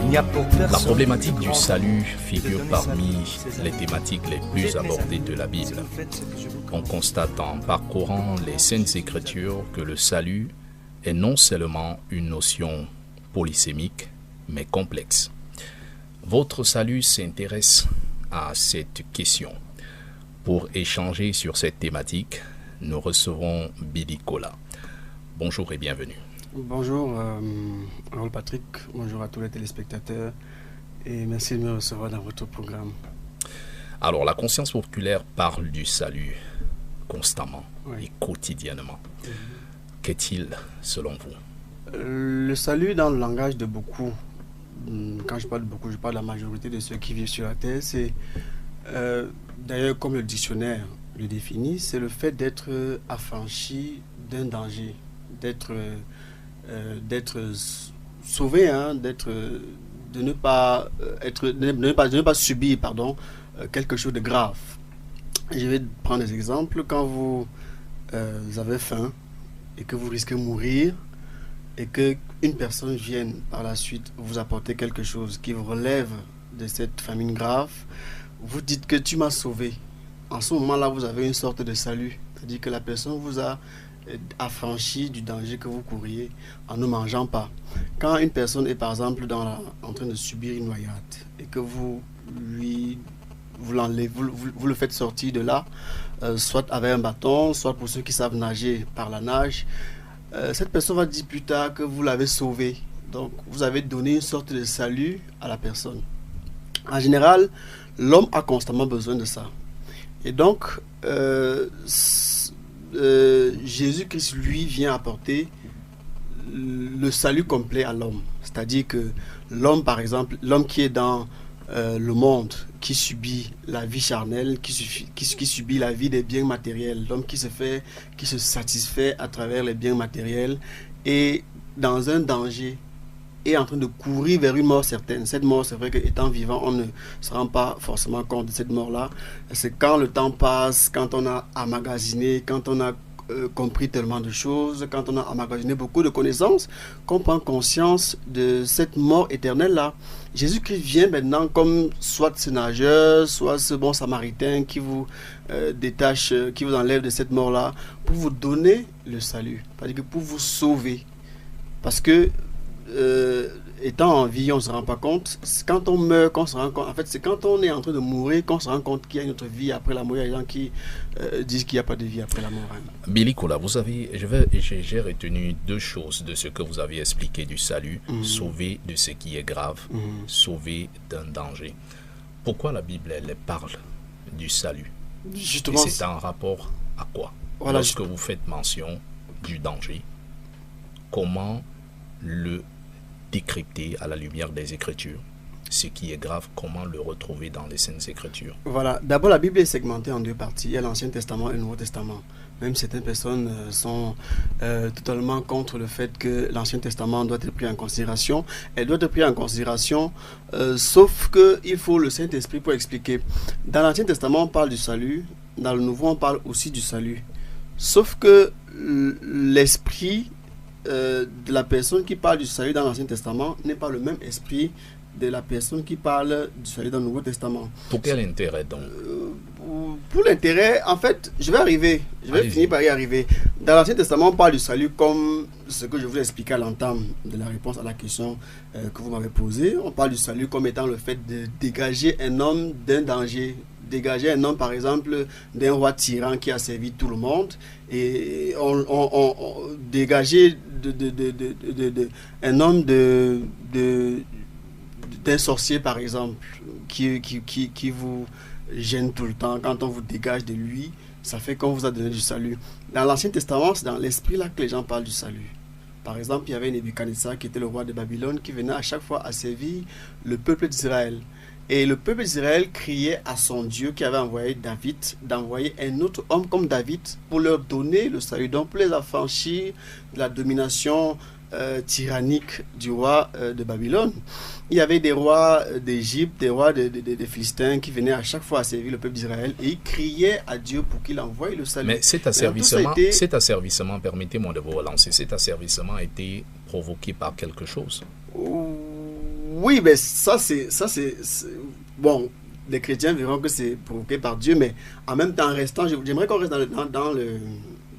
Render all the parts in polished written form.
Il n'y a pour La personne problématique plus du grand salut que de figure donner parmi sa vie, ses les amis. thématiques les Dites, plus mes abordées amis, de la si Bible. vous faites ce que je vous On commande, constate en parcourant les Saintes Écritures que le salut est non seulement une notion polysémique, mais complexe. Votre salut s'intéresse à cette question. Pour échanger sur cette thématique, nous recevons Billy Kola. Bonjour et bienvenue. Bonjour, Raoul Patrick, bonjour à tous les téléspectateurs et merci de me recevoir dans votre programme. Alors, la conscience populaire parle du salut constamment Oui. et quotidiennement. Qu'est-il selon vous? Le salut dans le langage de beaucoup, quand je parle de beaucoup, je parle de la majorité de ceux qui vivent sur la terre, c'est d'ailleurs comme le dictionnaire le définit, c'est le fait d'être affranchi d'un danger, d'être sauvé, hein, de ne pas de ne pas subir, quelque chose de grave. Je vais prendre des exemples. Quand vous avez faim et que vous risquez de mourir et que une personne vienne par la suite vous apporter quelque chose qui vous relève de cette famine grave, vous dites que tu m'as sauvé. En ce moment-là, vous avez une sorte de salut. C'est-à-dire que la personne vous a affranchi du danger que vous couriez en ne mangeant pas. Quand une personne est par exemple en train de subir une noyade et que vous le faites sortir de là, soit avec un bâton, soit pour ceux qui savent nager par la nage, cette personne va dire plus tard que vous l'avez sauvé. Donc vous avez donné une sorte de salut à la personne. En général, l'homme a constamment besoin de ça. Et donc, Jésus-Christ, lui, vient apporter le salut complet à l'homme. C'est-à-dire que l'homme, par exemple, l'homme qui est dans le monde, qui subit la vie charnelle, qui subit la vie des biens matériels, l'homme qui se satisfait à travers les biens matériels, et dans un danger, est en train de courir vers une mort certaine. Cette mort, c'est vrai qu'étant vivant, on ne se rend pas forcément compte de cette mort-là. C'est quand le temps passe, quand on a emmagasiné, quand on a compris tellement de choses, quand on a emmagasiné beaucoup de connaissances, qu'on prend conscience de cette mort éternelle-là. Jésus-Christ vient maintenant comme soit ce nageur, soit ce bon samaritain qui vous détache, qui vous enlève de cette mort-là, pour vous donner le salut, c'est-à-dire que pour vous sauver. Parce que étant en vie, on ne se rend pas compte. C'est quand on meurt qu'on se rend compte. En fait, c'est quand on est en train de mourir qu'on se rend compte qu'il y a une autre vie après la mort. Il y a des gens qui disent qu'il n'y a pas de vie après la mort. Hein. Billy Kola, j'ai retenu deux choses de ce que vous avez expliqué du salut. Sauver de ce qui est grave, sauver d'un danger. Pourquoi la Bible, elle parle du salut? Justement, et c'est en rapport à quoi? Voilà, lorsque vous faites mention du danger, comment le décrypter à la lumière des Écritures? Ce qui est grave, comment le retrouver dans les Saintes Écritures? Voilà, d'abord la Bible est segmentée en deux parties. Il y a l'Ancien Testament et le Nouveau Testament. Même certaines personnes sont totalement contre le fait que l'Ancien Testament doit être pris en considération. Elle doit être prise en considération, sauf qu'il faut le Saint-Esprit pour expliquer. Dans l'Ancien Testament, on parle du salut. Dans le Nouveau, on parle aussi du salut. Sauf que l'esprit de la personne qui parle du salut dans l'Ancien Testament n'est pas le même esprit de la personne qui parle du salut dans le Nouveau Testament. Pour quel intérêt donc? Pour l'intérêt, en fait, je vais finir par y arriver. Dans l'Ancien Testament, on parle du salut comme ce que je vous ai expliqué à l'entame de la réponse à la question que vous m'avez posée. On parle du salut comme étant le fait de dégager un homme d'un danger. Dégager un homme, par exemple, d'un roi tyran qui a servi tout le monde, et on dégager un homme d'un sorcier, par exemple, qui vous gêne tout le temps. Quand on vous dégage de lui, ça fait qu'on vous a donné du salut. Dans l'Ancien Testament, c'est dans l'esprit là que les gens parlent du salut. Par exemple, il y avait Nebuchadnezzar qui était le roi de Babylone, qui venait à chaque fois asservir le peuple d'Israël. Et le peuple d'Israël criait à son Dieu qui avait envoyé David d'envoyer un autre homme comme David pour leur donner le salut, donc pour les affranchir de la domination tyrannique du roi de Babylone. Il y avait des rois d'Égypte, des rois des Philistins qui venaient à chaque fois à servir le peuple d'Israël et ils criaient à Dieu pour qu'il envoie le salut. Mais cet asservissement, permettez-moi de vous relancer, cet asservissement a été provoqué par quelque chose. Oui, mais bon, les chrétiens verront que c'est provoqué par Dieu, mais en même temps, en restant, j'aimerais qu'on reste dans le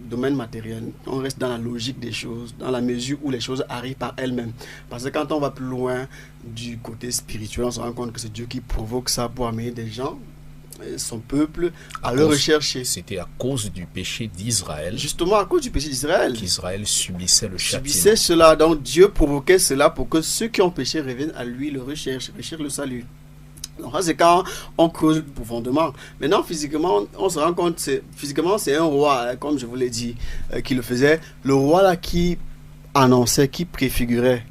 domaine matériel, on reste dans la logique des choses, dans la mesure où les choses arrivent par elles-mêmes. Parce que quand on va plus loin du côté spirituel, on se rend compte que c'est Dieu qui provoque ça pour amener des gens, son peuple, à le rechercher. C'était à cause du péché d'Israël. Justement à cause du péché d'Israël. Qu'Israël subissait le châtiment. Subissait cela, donc Dieu provoquait cela pour que ceux qui ont péché reviennent à lui, le recherchent le salut. Donc ça c'est quand on creuse profondément. Maintenant physiquement, on se rend compte, physiquement c'est un roi, comme je vous l'ai dit, qui le faisait. Le roi là qui annonçait, qui préfigurait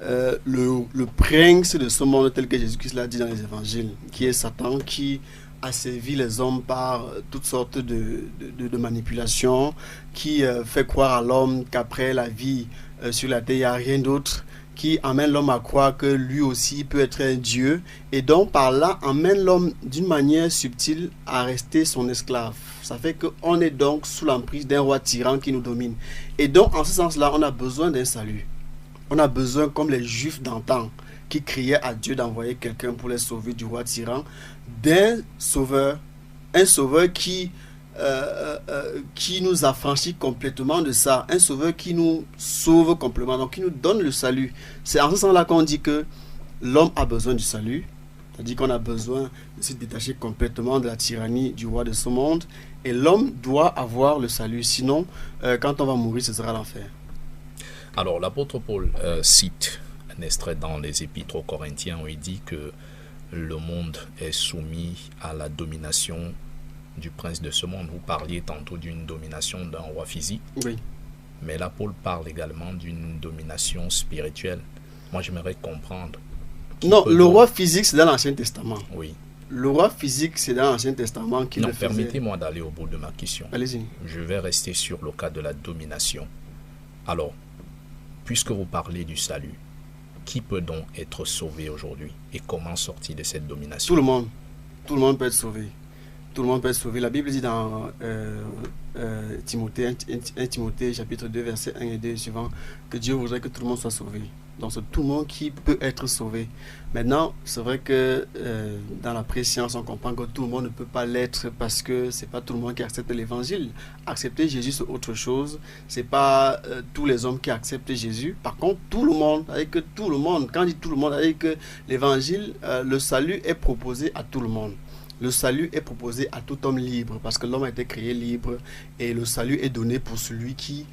le prince de ce monde tel que Jésus-Christ l'a dit dans les évangiles, qui est Satan, qui asservit les hommes par toutes sortes de manipulations, qui fait croire à l'homme qu'après la vie sur la terre, il n'y a rien d'autre, qui amène l'homme à croire que lui aussi peut être un Dieu, et donc par là amène l'homme d'une manière subtile à rester son esclave. Ça fait qu'on est donc sous l'emprise d'un roi tyran qui nous domine. Et donc en ce sens-là, on a besoin d'un salut. On a besoin, comme les Juifs d'antan, qui criaient à Dieu d'envoyer quelqu'un pour les sauver du roi tyran, d'un sauveur, un sauveur qui nous affranchit complètement de ça, un sauveur qui nous sauve complètement, donc qui nous donne le salut. C'est en ce sens-là qu'on dit que l'homme a besoin du salut, c'est-à-dire qu'on a besoin de se détacher complètement de la tyrannie du roi de ce monde, et l'homme doit avoir le salut, sinon quand on va mourir, ce sera l'enfer. Alors l'apôtre Paul cite un extrait dans les Épîtres aux Corinthiens où il dit que le monde est soumis à la domination du prince de ce monde. Vous parliez tantôt d'une domination d'un roi physique. Oui. Mais là, Paul parle également d'une domination spirituelle. Moi, j'aimerais comprendre. Non, le roi physique, c'est dans l'Ancien Testament. Oui. Le roi physique, c'est dans l'Ancien Testament qu'il le faisait. Non, permettez-moi d'aller au bout de ma question. Allez-y. Je vais rester sur le cas de la domination. Alors, puisque vous parlez du salut, qui peut donc être sauvé aujourd'hui et comment sortir de cette domination? Tout le monde. Tout le monde peut être sauvé. Tout le monde peut être sauvé. La Bible dit dans Timothée, 1 Timothée chapitre 2 versets 1 et 2 suivant que Dieu voudrait que tout le monde soit sauvé. Donc c'est tout le monde qui peut être sauvé. Maintenant, c'est vrai que dans la préscience, on comprend que tout le monde ne peut pas l'être parce que c'est pas tout le monde qui accepte l'évangile. Accepter Jésus, c'est autre chose. C'est pas tous les hommes qui acceptent Jésus. Par contre, tout le monde, avec que tout le monde, quand on dit tout le monde, avec que l'évangile, le salut est proposé à tout le monde. Le salut est proposé à tout homme libre parce que l'homme a été créé libre et le salut est donné pour celui qui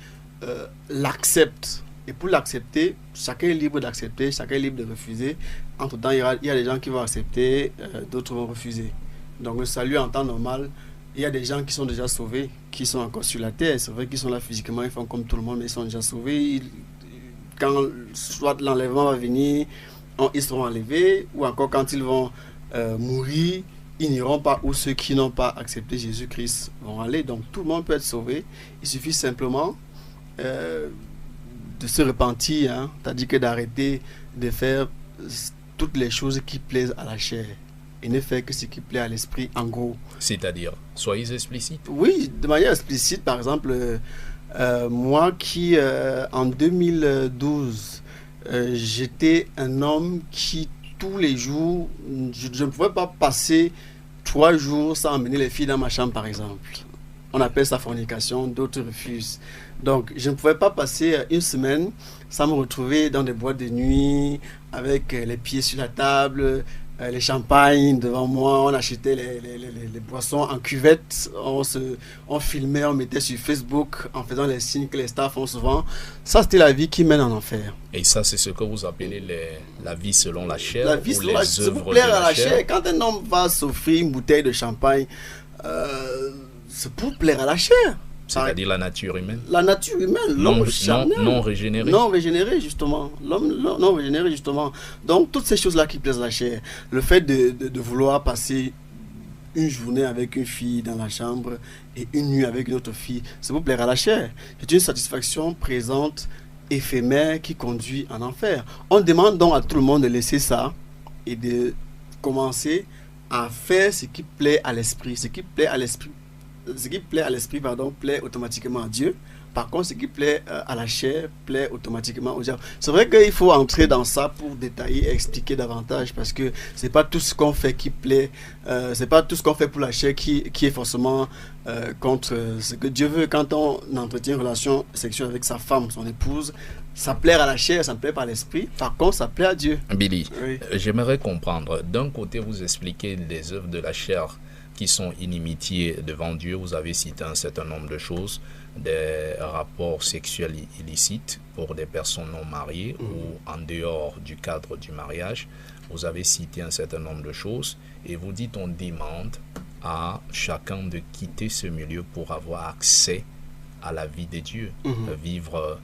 l'accepte. Et pour l'accepter, chacun est libre d'accepter, chacun est libre de refuser. Entre-temps, il y a des gens qui vont accepter, d'autres vont refuser. Donc le salut en temps normal, il y a des gens qui sont déjà sauvés, qui sont encore sur la terre. C'est vrai qu'ils sont là physiquement, ils font comme tout le monde, mais ils sont déjà sauvés. Quand soit l'enlèvement va venir, ils seront enlevés, ou encore quand ils vont mourir, ils n'iront pas où ceux qui n'ont pas accepté Jésus-Christ vont aller. Donc tout le monde peut être sauvé. Il suffit simplement de se repentir, hein, c'est-à-dire que d'arrêter de faire toutes les choses qui plaisent à la chair et ne faire que ce qui plaît à l'esprit, en gros. C'est-à-dire, soyez explicite. Oui, de manière explicite, par exemple, moi qui, en 2012, j'étais un homme qui, tous les jours, je ne pouvais pas passer 3 jours sans emmener les filles dans ma chambre, par exemple. On appelle ça fornication, d'autres refusent. Donc, je ne pouvais pas passer une semaine sans me retrouver dans des boîtes de nuit, avec les pieds sur la table, les champagnes devant moi. On achetait les boissons en cuvette, on filmait, on mettait sur Facebook en faisant les signes que les stars font souvent. Ça, c'était la vie qui mène en enfer. Et ça, c'est ce que vous appelez la vie selon la chair. La vie selon la chair, c'est pour plaire à la chair. Quand un homme va s'offrir une bouteille de champagne, c'est pour plaire à la chair. C'est-à-dire la nature humaine. La nature humaine, l'homme charnel. Non régénéré. Non régénéré, justement. L'homme non régénéré, justement. Donc, toutes ces choses-là qui plaisent à la chair. Le fait de vouloir passer une journée avec une fille dans la chambre et une nuit avec une autre fille, c'est pour plaire à la chair. C'est une satisfaction présente, éphémère, qui conduit en enfer. On demande donc à tout le monde de laisser ça et de commencer à faire ce qui plaît à l'esprit. Ce qui plaît à l'esprit, plaît automatiquement à Dieu, Par contre, ce qui plaît à la chair plaît automatiquement au diable. C'est vrai qu'il faut entrer dans ça pour détailler et expliquer davantage, parce que c'est pas tout ce qu'on fait qui plaît, c'est pas tout ce qu'on fait pour la chair qui est forcément contre ce que Dieu veut. Quand on entretient une relation sexuelle avec sa femme, son épouse, ça plaît à la chair, ça ne plaît pas à l'esprit. Par contre, ça plaît à Dieu. Billy, Oui. j'aimerais comprendre. D'un côté, vous expliquez les œuvres de la chair qui sont inimitiées devant Dieu. Vous avez cité un certain nombre de choses, des rapports sexuels illicites pour des personnes non mariées ou en dehors du cadre du mariage. Vous avez cité un certain nombre de choses et vous dites on demande à chacun de quitter ce milieu pour avoir accès à la vie de Dieu, vivre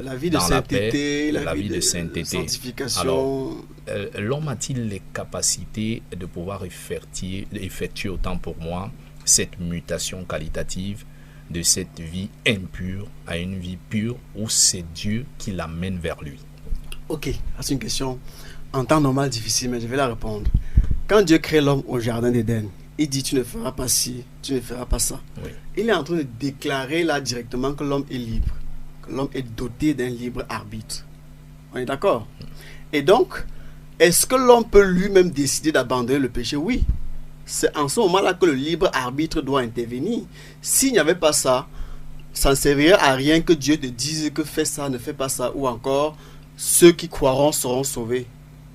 la vie de dans la paix, sainteté, la vie de sainteté. sanctification. Alors, l'homme a-t-il les capacités de pouvoir effectuer autant pour moi cette mutation qualitative de cette vie impure à une vie pure, où c'est Dieu qui l'amène vers lui? Ok, c'est une question en temps normal difficile, mais je vais la répondre. Quand Dieu crée l'homme au jardin d'Éden, il dit tu ne feras pas ci, tu ne feras pas ça. Oui. Il est en train de déclarer là directement que l'homme est libre, que l'homme est doté d'un libre arbitre. On est d'accord? Et donc, est-ce que l'homme peut lui-même décider d'abandonner le péché? Oui. C'est en ce moment-là que le libre arbitre doit intervenir. S'il n'y avait pas ça, ça ne servirait à rien que Dieu te dise que fais ça, ne fais pas ça, ou encore ceux qui croiront seront sauvés.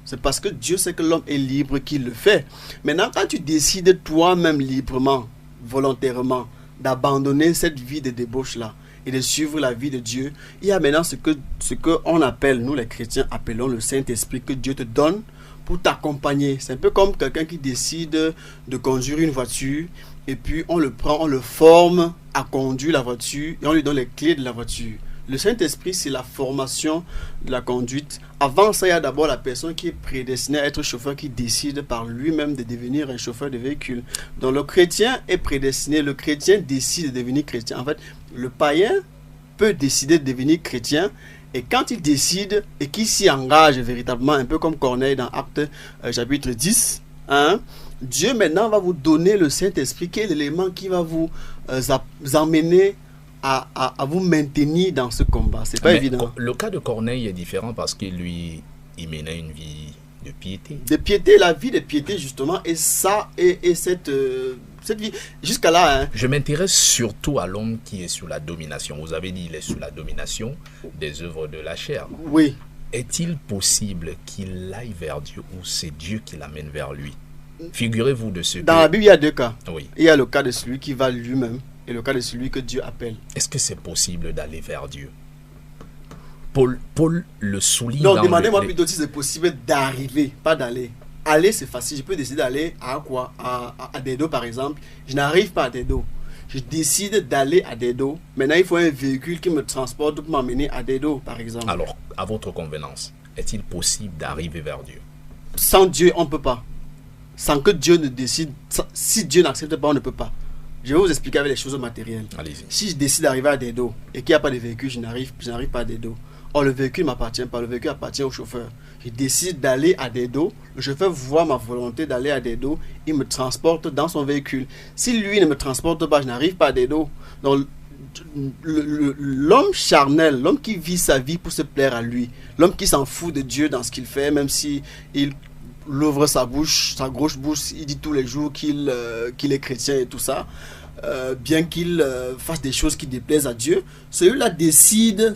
C'est parce que Dieu sait que l'homme est libre qu'il le fait. Maintenant, quand tu décides toi-même librement, volontairement, d'abandonner cette vie de débauche-là et de suivre la vie de Dieu, il y a maintenant ce que on appelle, nous les chrétiens appelons le Saint-Esprit que Dieu te donne pour t'accompagner. C'est un peu comme quelqu'un qui décide de conduire une voiture et puis on le prend, on le forme à conduire la voiture et on lui donne les clés de la voiture. Le Saint-Esprit, c'est la formation de la conduite. Avant ça, il y a d'abord la personne qui est prédestinée à être chauffeur, qui décide par lui-même de devenir un chauffeur de véhicule. Donc le chrétien est prédestiné, le chrétien décide de devenir chrétien. En fait, le païen peut décider de devenir chrétien, et quand il décide et qu'il s'y engage véritablement, un peu comme Corneille dans Actes chapitre 10, hein, Dieu maintenant va vous donner le Saint-Esprit, qui est l'élément qui va vous emmener à vous maintenir dans ce combat. C'est pas évident. Le cas de Corneille est différent parce qu'il il menait une vie de piété. De piété, la vie de piété justement, et ça, et cette vie, jusqu'à là. Hein. Je m'intéresse surtout à l'homme qui est sous la domination. Vous avez dit qu'il est sous la domination des œuvres de la chair. Oui. Est-il possible qu'il aille vers Dieu ou c'est Dieu qui l'amène vers lui? Figurez-vous de ce Dans la Bible, il y a deux cas. Oui. Il y a le cas de celui qui va lui-même et le cas de celui que Dieu appelle. Est-ce que c'est possible d'aller vers Dieu? Paul le souligne. Non, demandez-moi plutôt si c'est possible d'arriver, pas d'aller. Aller, c'est facile. Je peux décider d'aller à quoi? À Dedo, par exemple. Je n'arrive pas à Dedo. Je décide d'aller à Dedo. Maintenant, il faut un véhicule qui me transporte pour m'amener à Dedo, par exemple. Alors, à votre convenance, est-il possible d'arriver vers Dieu? Sans Dieu, on ne peut pas. Sans que Dieu ne décide. Si Dieu n'accepte pas, on ne peut pas. Je vais vous expliquer avec les choses matérielles. Allez-y. Si je décide d'arriver à Dedo et qu'il n'y a pas de véhicule, je n'arrive pas à Dedo. Or, le véhicule ne m'appartient pas, le véhicule appartient au chauffeur. Je décide d'aller à Dedo, le chauffeur voit ma volonté d'aller à Dedo, il me transporte dans son véhicule. Si lui ne me transporte pas, je n'arrive pas à Dedo. Donc, l'homme charnel, l'homme qui vit sa vie pour se plaire à lui, l'homme qui s'en fout de Dieu dans ce qu'il fait, même si il ouvre sa bouche, sa grosse bouche, il dit tous les jours qu'il est chrétien et tout ça, bien qu'il fasse des choses qui déplaisent à Dieu, celui-là décide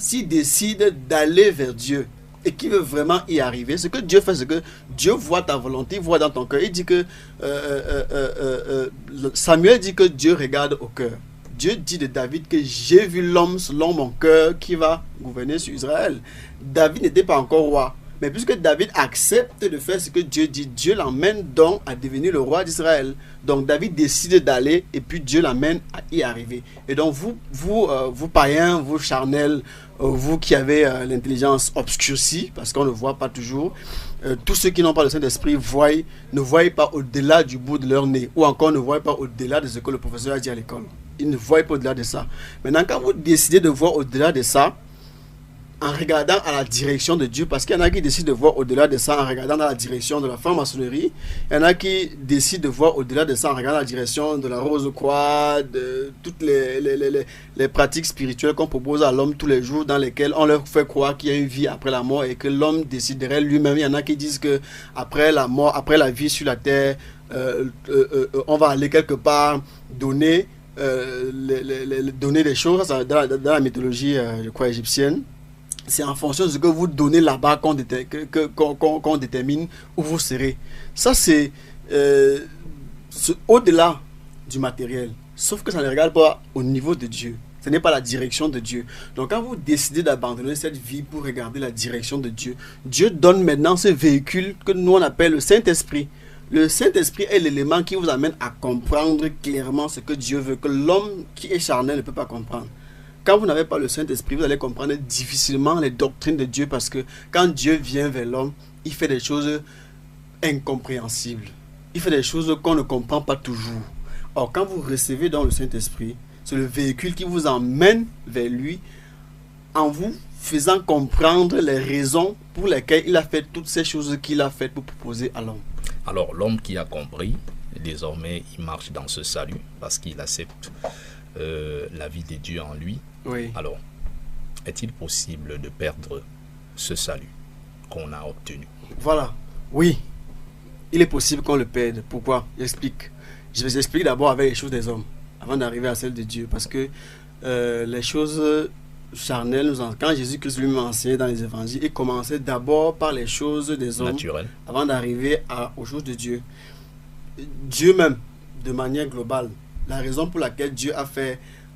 d'aller vers Dieu et qui veut vraiment y arriver. Ce que Dieu fait, c'est que Dieu voit ta volonté, voit dans ton cœur. Il dit que Samuel dit que Dieu regarde au cœur. Dieu dit de David que j'ai vu l'homme selon mon cœur qui va gouverner sur Israël. David n'était pas encore roi. Mais puisque David accepte de faire ce que Dieu dit, Dieu l'emmène donc à devenir le roi d'Israël. Donc David décide d'aller et puis Dieu l'emmène à y arriver. Et donc vous païens, vous charnels, vous qui avez l'intelligence obscurcie, parce qu'on ne voit pas toujours, tous ceux qui n'ont pas le Saint-Esprit ne voient pas au-delà du bout de leur nez, ou encore ne voient pas au-delà de ce que le professeur a dit à l'école. Ils ne voient pas au-delà de ça. Maintenant, quand vous décidez de voir au-delà de ça, en regardant à la direction de Dieu, parce qu'il y en a qui décident de voir au-delà de ça en regardant dans la direction de la franc-maçonnerie, il y en a qui décident de voir au-delà de ça en regardant la direction de la Rose-Croix, de toutes les pratiques spirituelles qu'on propose à l'homme tous les jours, dans lesquelles on leur fait croire qu'il y a une vie après la mort et que l'homme déciderait lui-même. Il y en a qui disent que après la mort, après la vie sur la terre, on va aller quelque part donner des choses dans la mythologie, je crois, égyptienne. C'est en fonction de ce que vous donnez là-bas qu'on détermine où vous serez. Ça, c'est au-delà du matériel. Sauf que ça ne regarde pas au niveau de Dieu. Ce n'est pas la direction de Dieu. Donc, quand vous décidez d'abandonner cette vie pour regarder la direction de Dieu, Dieu donne maintenant ce véhicule que nous on appelle le Saint-Esprit. Le Saint-Esprit est l'élément qui vous amène à comprendre clairement ce que Dieu veut, que l'homme qui est charnel ne peut pas comprendre. Quand vous n'avez pas le Saint-Esprit, vous allez comprendre difficilement les doctrines de Dieu, parce que quand Dieu vient vers l'homme, il fait des choses incompréhensibles. Il fait des choses qu'on ne comprend pas toujours. Or, quand vous recevez dans le Saint-Esprit, c'est le véhicule qui vous emmène vers lui en vous faisant comprendre les raisons pour lesquelles il a fait toutes ces choses qu'il a faites pour proposer à l'homme. Alors, l'homme qui a compris, désormais, il marche dans ce salut parce qu'il accepte la vie de Dieu en lui. Oui. Alors, est-il possible de perdre ce salut qu'on a obtenu? Voilà. Oui. Il est possible qu'on le perde. Pourquoi? J'explique. Je vais expliquer d'abord avec les choses des hommes, avant d'arriver à celles de Dieu. Parce que les choses charnelles, quand Jésus-Christ lui-même enseigné dans les évangiles, il commençait d'abord par les choses des hommes, naturelles, avant d'arriver aux choses de Dieu. Dieu même, de manière globale, la raison pour laquelle Dieu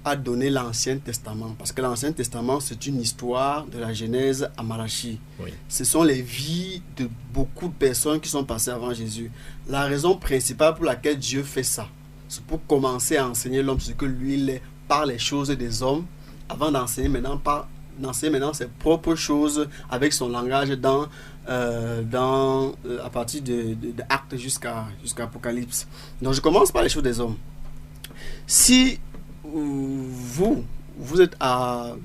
a donné l'Ancien Testament, parce que l'Ancien Testament, c'est une histoire de la Genèse à Malachie. Oui. Ce sont les vies de beaucoup de personnes qui sont passées avant Jésus. La raison principale pour laquelle Dieu fait ça, c'est pour commencer à enseigner l'homme ce que lui il est par les choses des hommes, avant d'enseigner maintenant ses propres choses avec son langage à partir de Actes jusqu'à Apocalypse. Donc je commence par les choses des hommes. Si vous êtes à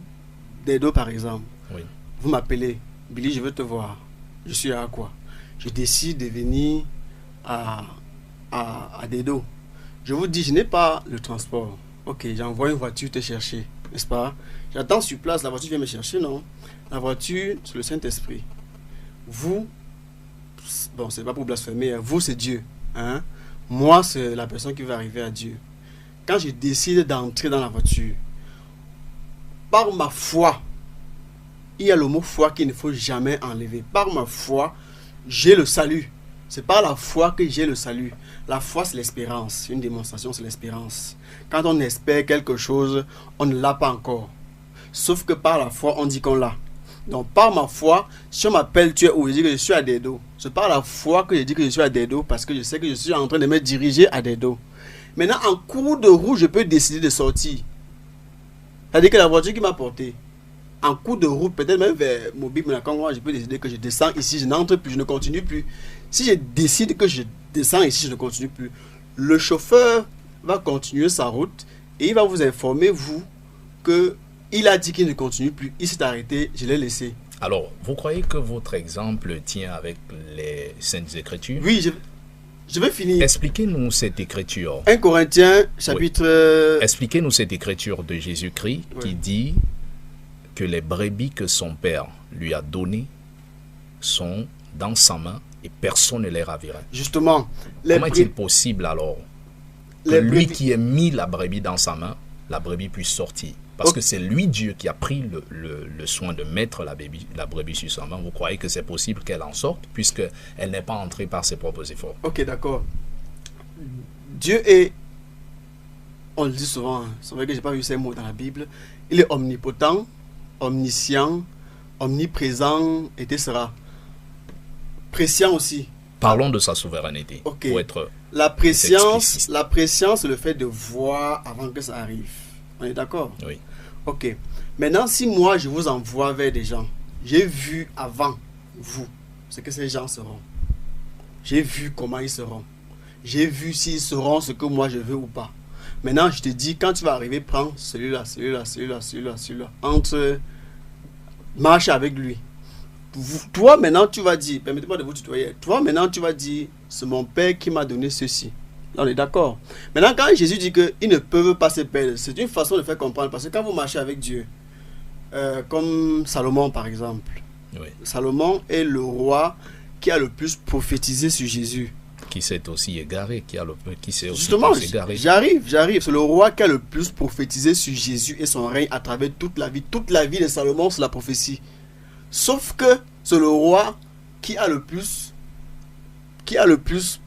Dedo par exemple, oui. Vous m'appelez, Billy, je veux te voir. Je suis à quoi? Je décide de venir à Dedo. Je vous dis, je n'ai pas le transport. Ok, j'envoie une voiture te chercher, n'est-ce pas? J'attends sur place, la voiture vient me chercher, non? La voiture, c'est le Saint-Esprit. Vous, bon, c'est pas pour blasphémer, vous c'est Dieu. Hein? Moi, c'est la personne qui va arriver à Dieu. Quand je décide d'entrer dans la voiture, par ma foi, il y a le mot foi qu'il ne faut jamais enlever. Par ma foi, j'ai le salut. C'est par la foi que j'ai le salut. La foi, c'est l'espérance. Une démonstration, c'est l'espérance. Quand on espère quelque chose, on ne l'a pas encore. Sauf que par la foi, on dit qu'on l'a. Donc, par ma foi, si on m'appelle, tu es où? Je dis que je suis à Dedo. C'est par la foi que je dis que je suis à Dedo, parce que je sais que je suis en train de me diriger à Dedo. Maintenant, en cours de route, je peux décider de sortir. C'est-à-dire que la voiture qui m'a porté, en cours de route, peut-être même vers Mobile, je peux décider que je descends ici, je n'entre plus, je ne continue plus. Si je décide que je descends ici, je ne continue plus, le chauffeur va continuer sa route et il va vous informer, vous, qu'il a dit qu'il ne continue plus, il s'est arrêté, je l'ai laissé. Alors, vous croyez que votre exemple tient avec les Saintes Écritures? Oui, je vais finir. Expliquez-nous cette écriture. 1 Corinthiens, chapitre... Oui. Expliquez-nous cette écriture de Jésus-Christ qui dit que les brebis que son Père lui a données sont dans sa main et personne ne les ravira. Justement. Comment est-il possible alors que lui qui a mis la brebis dans sa main, la brebis puisse sortir? Parce que c'est lui, Dieu, qui a pris le soin de mettre la brebis sur sa main. Vous croyez que c'est possible qu'elle en sorte, puisqu'elle n'est pas entrée par ses propres efforts? Ok, d'accord. Dieu est, on le dit souvent, c'est vrai que je n'ai pas vu ces mots dans la Bible, il est omnipotent, omniscient, omniprésent, etc. Préscient aussi. Parlons de sa souveraineté. Okay. Pour être la préscience, c'est le fait de voir avant que ça arrive. On est d'accord? Oui. Ok. Maintenant, si moi, je vous envoie vers des gens, j'ai vu avant vous ce que ces gens seront. J'ai vu comment ils seront. J'ai vu s'ils seront ce que moi je veux ou pas. Maintenant, je te dis, quand tu vas arriver, prends celui-là, celui-là, celui-là, celui-là, celui-là. Entre marche avec lui. Toi maintenant tu vas dire, permettez-moi de vous tutoyer, toi maintenant tu vas dire, c'est mon père qui m'a donné ceci. Là, on est d'accord. Maintenant quand Jésus dit qu'ils ne peuvent pas se perdre, c'est une façon de faire comprendre, parce que quand vous marchez avec Dieu, comme Salomon par exemple, Oui. Salomon est le roi qui a le plus prophétisé sur Jésus. Qui s'est aussi égaré, qui s'est aussi Justement, égaré. j'arrive. C'est le roi qui a le plus prophétisé sur Jésus et son règne à travers toute la vie. Toute la vie de Salomon, c'est la prophétie. Sauf que c'est le roi qui a le plus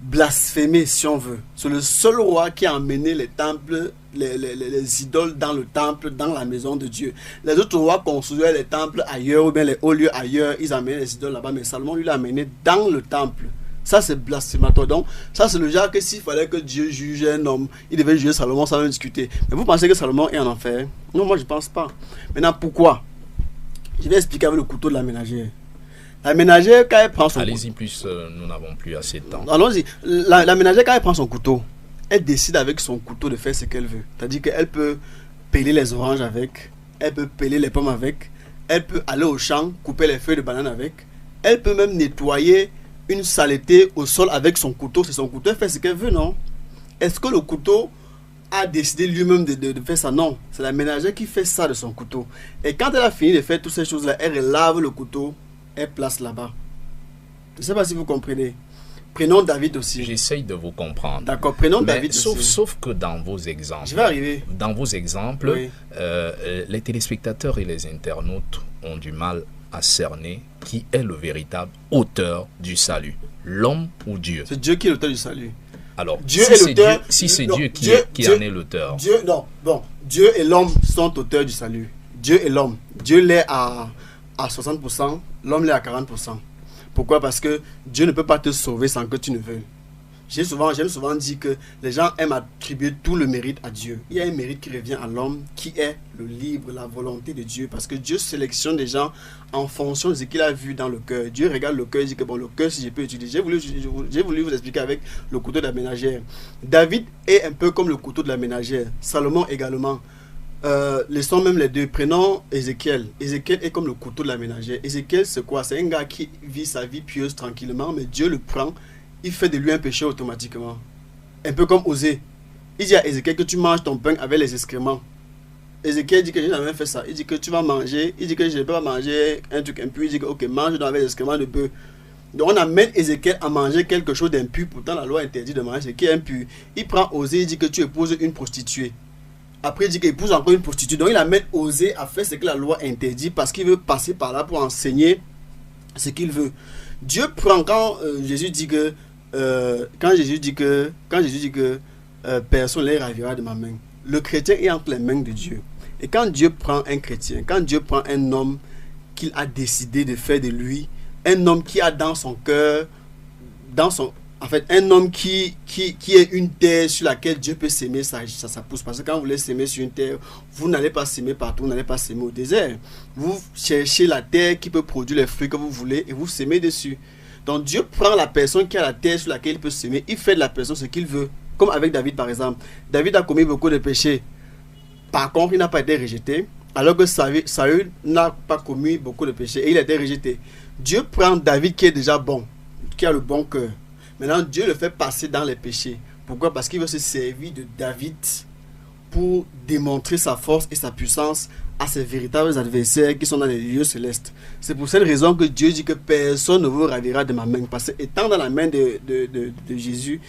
blasphémé, si on veut. C'est le seul roi qui a emmené les temples, les idoles dans le temple, dans la maison de Dieu. Les autres rois construisaient les temples ailleurs, ou bien les hauts lieux ailleurs, ils amenaient les idoles là-bas, mais Salomon lui l'a amené dans le temple. Ça, c'est blasphématoire. Donc, ça, c'est le genre que s'il fallait que Dieu juge un homme, il devait juger Salomon sans même discuter. Mais vous pensez que Salomon est en enfer? Non, moi, je ne pense pas. Maintenant, pourquoi? Je vais expliquer avec le couteau de la ménagère. La ménagère, quand elle prend son couteau... Allez-y, plus nous n'avons plus assez de temps. Allons-y. La ménagère, quand elle prend son couteau, elle décide avec son couteau de faire ce qu'elle veut. C'est-à-dire qu'elle peut peler les oranges avec, elle peut peler les pommes avec, elle peut aller au champ, couper les feuilles de banane avec, elle peut même nettoyer une saleté au sol avec son couteau. C'est son couteau, elle fait ce qu'elle veut, non? Est-ce que le couteau a décidé lui-même de faire ça? Non, c'est la ménagère qui fait ça de son couteau. Et quand elle a fini de faire toutes ces choses-là, elle lave le couteau, elle place là-bas. Je ne sais pas si vous comprenez. Prenons David aussi. J'essaye de vous comprendre. D'accord, prenons David aussi. Sauf que dans vos exemples... Je vais arriver. Dans vos exemples, oui. Les téléspectateurs et les internautes ont du mal à cerner qui est le véritable auteur du salut, l'homme ou Dieu. C'est Dieu qui est l'auteur du salut. Alors, Dieu est l'auteur. Si c'est Dieu qui en est l'auteur. Dieu et l'homme sont auteurs du salut. Dieu et l'homme. Dieu l'est à 60%, l'homme l'est à 40%. Pourquoi? Parce que Dieu ne peut pas te sauver sans que tu ne veuilles. J'aime souvent dire que les gens aiment attribuer tout le mérite à Dieu. Il y a un mérite qui revient à l'homme, qui est le libre, la volonté de Dieu. Parce que Dieu sélectionne des gens en fonction de ce qu'il a vu dans le cœur. Dieu regarde le cœur et dit que bon, le cœur, si je peux utiliser. J'ai voulu vous expliquer avec le couteau de la ménagère. David est un peu comme le couteau de la ménagère. Salomon également. Laissons même les deux. Prenons Ézéchiel. Ézéchiel est comme le couteau de la ménagère. Ézéchiel, c'est quoi? C'est un gars qui vit sa vie pieuse tranquillement, mais Dieu le prend. Il fait de lui un péché automatiquement. Un peu comme Osée. Il dit à Ézéchiel que tu manges ton pain avec les excréments. Ézéchiel dit que je n'ai jamais fait ça. Il dit que tu vas manger. Il dit que je ne peux pas manger un truc impur. Il dit que ok, mange avec les excréments de bœuf. Donc on amène Ézéchiel à manger quelque chose d'impur. Pourtant la loi interdit de manger ce qui est impur. Il prend Osée, il dit que tu épouses une prostituée. Après il dit qu'il épouse encore une prostituée. Donc il amène Osée à faire ce que la loi interdit parce qu'il veut passer par là pour enseigner ce qu'il veut. Dieu prend quand Jésus dit que personne ne les ravira de ma main. Le chrétien est entre les mains de Dieu. Et quand Dieu prend un chrétien, quand Dieu prend un homme qu'il a décidé de faire de lui, un homme qui a dans son cœur, un homme qui est une terre sur laquelle Dieu peut s'aimer, ça pousse. Parce que quand vous voulez s'aimer sur une terre, vous n'allez pas s'aimer partout, vous n'allez pas s'aimer au désert. Vous cherchez la terre qui peut produire les fruits que vous voulez et vous s'aimez dessus. Donc Dieu prend la personne qui a la terre sur laquelle il peut s'aimer, il fait de la personne ce qu'il veut. Comme avec David par exemple. David a commis beaucoup de péchés. Par contre, il n'a pas été rejeté. Alors que Saül n'a pas commis beaucoup de péchés et il a été rejeté. Dieu prend David qui est déjà bon, qui a le bon cœur. Maintenant, Dieu le fait passer dans les péchés. Pourquoi? Parce qu'il veut se servir de David pour démontrer sa force et sa puissance à ses véritables adversaires qui sont dans les lieux célestes. C'est pour cette raison que Dieu dit que personne ne vous ravira de ma main. Parce que étant dans la main de Jésus,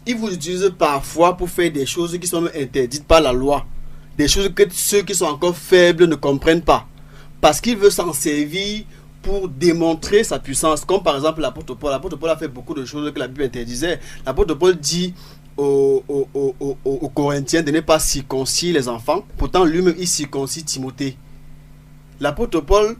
il vous utilise parfois pour faire des choses qui sont interdites par la loi. Des choses que ceux qui sont encore faibles ne comprennent pas. Parce qu'il veut s'en servir pour démontrer sa puissance. Comme par exemple l'apôtre Paul. L'apôtre Paul a fait beaucoup de choses que la Bible interdisait. L'apôtre Paul dit aux Corinthiens de ne pas circoncire les enfants. Pourtant lui-même il circoncis Timothée. L'apôtre Paul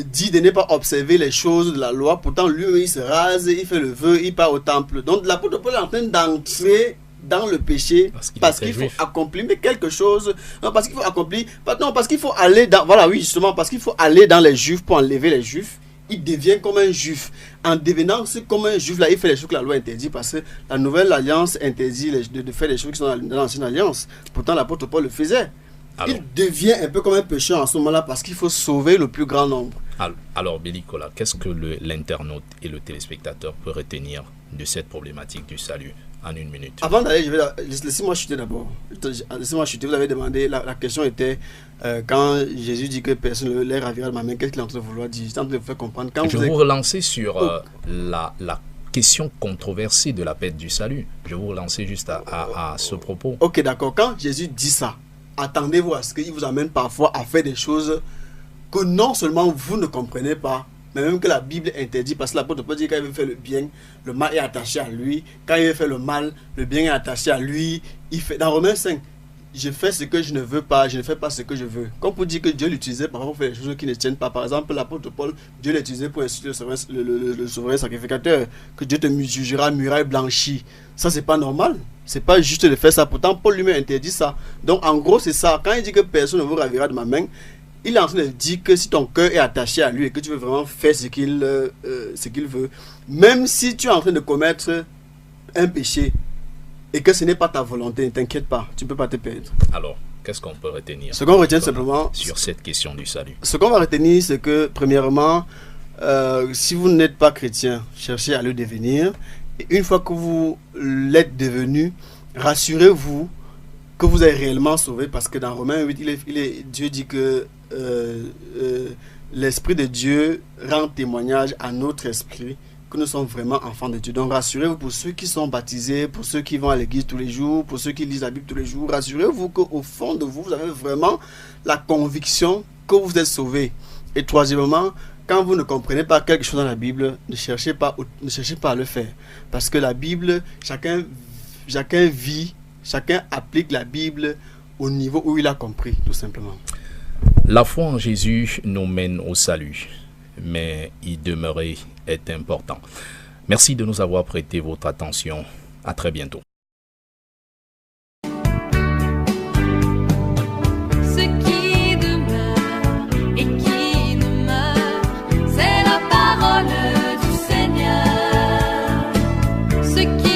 dit de ne pas observer les choses de la loi. Pourtant lui-même il se rase, il fait le vœu, il part au temple. Donc l'apôtre Paul est en train d'entrer dans le péché parce qu'il faut accomplir quelque chose. Non, parce qu'il faut accomplir. Non, parce qu'il faut aller dans. Voilà, oui, justement, parce qu'il faut aller dans les Juifs pour enlever les Juifs. Il devient comme un Juif. En devenant comme un Juif, là, il fait les choses que la loi interdit parce que la nouvelle alliance interdit de faire les choses qui sont dans l'ancienne alliance. Pourtant, l'apôtre Paul le faisait. Alors, il devient un peu comme un pécheur en ce moment-là parce qu'il faut sauver le plus grand nombre. alors Billy Kola, qu'est-ce que l'internaute et le téléspectateur peut retenir de cette problématique du salut en une minute? Avant d'aller, laissez-moi chuter d'abord. Laissez-moi chuter. Vous avez demandé, la question était quand Jésus dit que personne ne les ravira de ma main, qu'est-ce qu'il est en train de vouloir dire? J'étais en train de vous faire comprendre. Quand Je vais vous relancer sur la question controversée de la perte du salut. Je vais vous relancer juste à ce propos. Ok, d'accord. Quand Jésus dit ça, attendez-vous à ce qu'il vous amène parfois à faire des choses que non seulement vous ne comprenez pas, mais même que la Bible interdit, parce que l'apôtre Paul dit que quand il veut faire le bien, le mal est attaché à lui. Quand il veut faire le mal, le bien est attaché à lui. Dans Romains 5, je fais ce que je ne veux pas, je ne fais pas ce que je veux. Comme pour dire que Dieu l'utilisait parfois pour faire des choses qui ne tiennent pas. Par exemple, l'apôtre Paul, Dieu l'utilisait pour insulter le souverain sacrificateur, que Dieu te jugera muraille blanchie. Ça, c'est pas normal. C'est pas juste de faire ça. Pourtant, Paul lui-même interdit ça. Donc, en gros, c'est ça. Quand il dit que personne ne vous ravira de ma main, il est en train de dire que si ton cœur est attaché à lui et que tu veux vraiment faire ce qu'il veut, même si tu es en train de commettre un péché et que ce n'est pas ta volonté, ne t'inquiète pas, tu ne peux pas te perdre. Alors, qu'est-ce qu'on peut retenir? Ce qu'on retient simplement sur cette question du salut. Ce qu'on va retenir, c'est que, premièrement, si vous n'êtes pas chrétien, cherchez à le devenir. Et une fois que vous l'êtes devenu, rassurez-vous que vous êtes réellement sauvé, parce que dans Romains 8, Dieu dit que l'Esprit de Dieu rend témoignage à notre esprit que nous sommes vraiment enfants de Dieu. Donc rassurez-vous, pour ceux qui sont baptisés, pour ceux qui vont à l'église tous les jours, pour ceux qui lisent la Bible tous les jours, rassurez-vous qu'au fond de vous, vous avez vraiment la conviction que vous êtes sauvés. Et troisièmement, quand vous ne comprenez pas quelque chose dans la Bible, ne cherchez pas à le faire. Parce que la Bible, chacun vit, chacun applique la Bible au niveau où il a compris, tout simplement. La foi en Jésus nous mène au salut, mais y demeurer est important. Merci de nous avoir prêté votre attention. À très bientôt. Ce qui